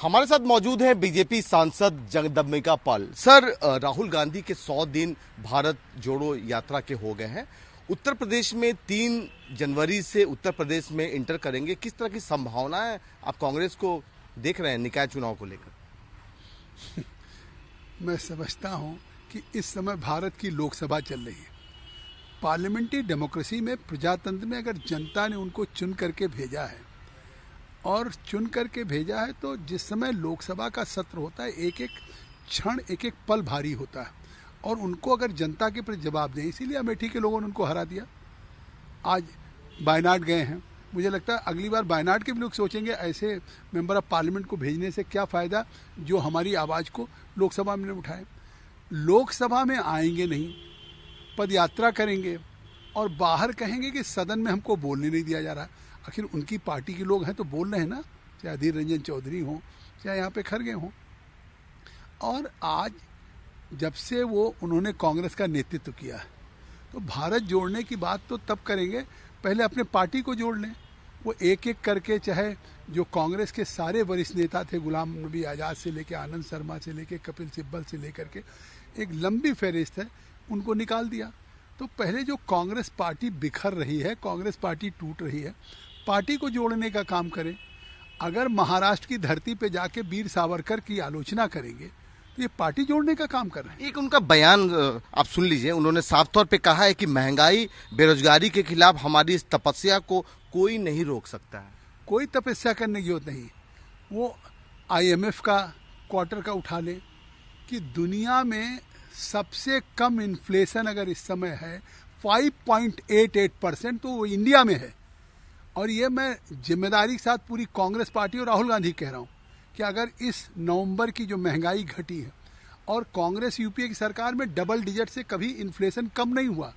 हमारे साथ मौजूद है बीजेपी सांसद जगदम्बिका पाल। सर, राहुल गांधी के 100 दिन भारत जोड़ो यात्रा के हो गए हैं। उत्तर प्रदेश में 3 जनवरी से उत्तर प्रदेश में इंटर करेंगे। किस तरह की संभावनाएं आप कांग्रेस को देख रहे हैं निकाय चुनाव को लेकर? मैं समझता हूं कि इस समय भारत की लोकसभा चल रही है। पार्लियामेंट्री डेमोक्रेसी में, प्रजातंत्र में अगर जनता ने उनको चुन करके भेजा है और चुन करके भेजा है तो जिस समय लोकसभा का सत्र होता है, एक एक क्षण, एक एक पल भारी होता है और उनको अगर जनता के प्रति जवाब दें, इसीलिए अमेठी के लोगों ने उनको हरा दिया। आज वायनाड गए हैं। मुझे लगता है अगली बार वायनाड के भी लोग सोचेंगे ऐसे मेंबर ऑफ पार्लियामेंट को भेजने से क्या फ़ायदा जो हमारी आवाज़ को लोकसभा में उठाए। लोकसभा में आएंगे नहीं, पद यात्रा करेंगे और बाहर कहेंगे कि सदन में हमको बोलने नहीं दिया जा रहा। आखिर उनकी पार्टी के लोग हैं तो बोल रहे हैं ना, चाहे अधीर रंजन चौधरी हों, चाहे यहाँ पे खड़गे हों। और आज जब से उन्होंने कांग्रेस का नेतृत्व किया है तो भारत जोड़ने की बात तो तब करेंगे, पहले अपने पार्टी को जोड़ लें। वो एक एक करके, चाहे जो कांग्रेस के सारे वरिष्ठ नेता थे, गुलाम नबी आज़ाद से लेकर आनंद शर्मा से लेकर कपिल सिब्बल से लेकर के एक लंबी फहरिस्त है, उनको निकाल दिया। तो पहले जो कांग्रेस पार्टी बिखर रही है, कांग्रेस पार्टी टूट रही है, पार्टी को जोड़ने का काम करें। अगर महाराष्ट्र की धरती पे जाके वीर सावरकर की आलोचना करेंगे तो ये पार्टी जोड़ने का काम कर रहे हैं। एक उनका बयान आप सुन लीजिए। उन्होंने साफ तौर पे कहा है कि महंगाई, बेरोजगारी के खिलाफ हमारी इस तपस्या को कोई नहीं रोक सकता है। कोई तपस्या करने की जरूरत नहीं। वो IMF का क्वार्टर का उठा लें कि दुनिया में सबसे कम इन्फ्लेशन अगर इस समय है 5.88%, तो वो इंडिया में है। और ये मैं जिम्मेदारी के साथ पूरी कांग्रेस पार्टी और राहुल गांधी कह रहा हूँ कि अगर इस नवंबर की जो महंगाई घटी है और कांग्रेस यूपीए की सरकार में डबल डिजिट से कभी इन्फ्लेशन कम नहीं हुआ।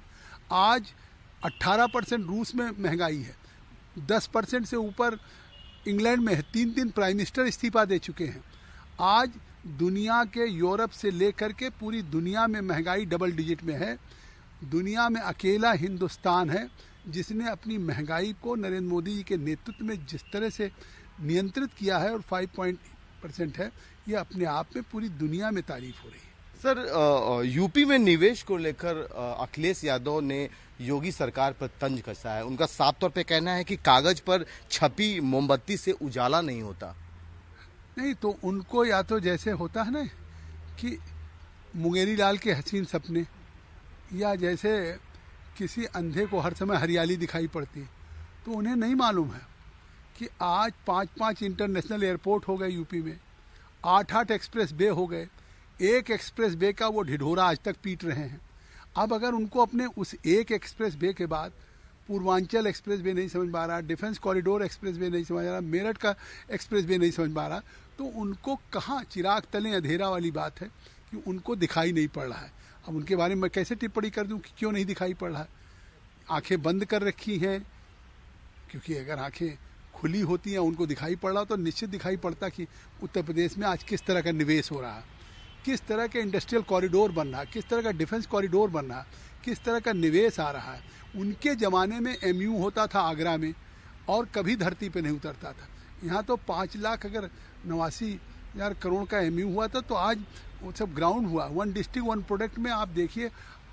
आज 18% रूस में महंगाई है, 10% से ऊपर इंग्लैंड में है, 3 प्राइम मिनिस्टर इस्तीफा दे चुके हैं। आज दुनिया के यूरोप से लेकर के पूरी दुनिया में महंगाई डबल डिजिट में है। दुनिया में अकेला हिंदुस्तान है जिसने अपनी महंगाई को नरेंद्र मोदी जी के नेतृत्व में जिस तरह से नियंत्रित किया है और 5% है, ये अपने आप में पूरी दुनिया में तारीफ हो रही है। सर, यूपी में निवेश को लेकर अखिलेश यादव ने योगी सरकार पर तंज कसा है। उनका साफ तौर पे कहना है कि कागज पर छपी मोमबत्ती से उजाला नहीं होता। नहीं तो उनको या तो जैसे होता है ना कि मुंगेरी लाल के हसीन सपने, या जैसे किसी अंधे को हर समय हरियाली दिखाई पड़ती है, तो उन्हें नहीं मालूम है कि आज 5 इंटरनेशनल एयरपोर्ट हो गए यूपी में, 8 एक्सप्रेस वे हो गए। एक एक्सप्रेस वे का वो ढिढोरा आज तक पीट रहे हैं। अब अगर उनको अपने उस एक एक्सप्रेस वे के बाद पूर्वांचल एक्सप्रेस वे नहीं समझ पा रहा, डिफेंस कॉरिडोर एक्सप्रेस वे नहीं समझ रहा, मेरठ का एक्सप्रेस वे नहीं समझ पा रहा, तो उनको कहाँ चिराग तले अंधेरा वाली बात है कि उनको दिखाई नहीं पड़ रहा है। अब उनके बारे में मैं कैसे टिप्पणी कर दूं कि क्यों नहीं दिखाई पड़ रहा है? आंखें बंद कर रखी हैं, क्योंकि अगर आंखें खुली होती हैं, उनको दिखाई पड़ रहा तो निश्चित दिखाई पड़ता कि उत्तर प्रदेश में आज किस तरह का निवेश हो रहा है, किस तरह के इंडस्ट्रियल कॉरिडोर बन रहा है, किस तरह का डिफेंस कॉरिडोर बन रहा है, किस तरह का निवेश आ रहा है। उनके ज़माने में MU होता था आगरा में और कभी धरती पे नहीं उतरता था। यहाँ तो 5 लाख अगर 89,000 करोड़ का MU हुआ था, तो आज वो सब ग्राउंड हुआ। 1 डिस्ट्रिक्ट 1 प्रोडक्ट में आप देखिए,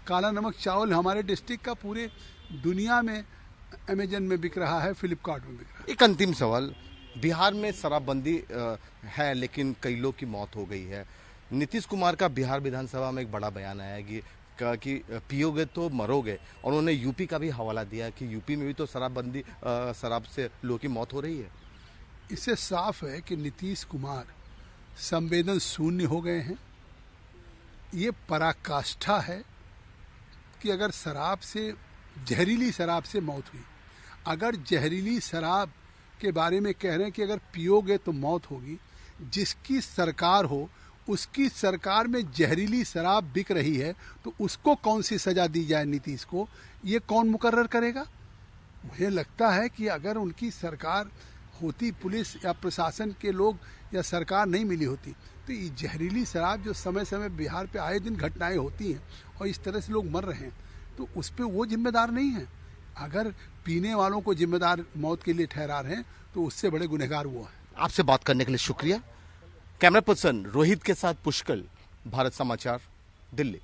काला नमक चावल हमारे डिस्ट्रिक्ट का पूरे दुनिया में अमेजन में बिक रहा है, फ्लिपकार्ट में बिक रहा है। एक अंतिम सवाल, बिहार में शराबबंदी है लेकिन कई लोग की मौत हो गई है। नीतीश कुमार का बिहार विधानसभा में एक बड़ा बयान आया कि पियोगे तो मरोगे, और उन्होंने यूपी का भी हवाला दिया कि यूपी में भी तो शराबबंदी, शराब से लोगों की मौत हो रही है। इससे साफ है कि नीतीश कुमार संवेदन शून्य हो गए हैं। ये पराकाष्ठा है कि अगर शराब से, जहरीली शराब से मौत हुई, अगर जहरीली शराब के बारे में कह रहे हैं कि अगर पियोगे तो मौत होगी, जिसकी सरकार हो उसकी सरकार में जहरीली शराब बिक रही है, तो उसको कौन सी सजा दी जाए नीतीश को, ये कौन मुकर्रर करेगा? मुझे लगता है कि अगर उनकी सरकार होती, पुलिस या प्रशासन के लोग या सरकार नहीं मिली होती, तो ये जहरीली शराब जो समय समय बिहार पे आए दिन घटनाएं होती हैं और इस तरह से लोग मर रहे हैं, तो उस पर वो जिम्मेदार नहीं है। अगर पीने वालों को जिम्मेदार मौत के लिए ठहरा रहे हैं तो उससे बड़े गुनहगार वो हैं। आपसे बात करने के लिए शुक्रिया। कैमरा पर्सन रोहित के साथ पुष्कल, भारत समाचार, दिल्ली।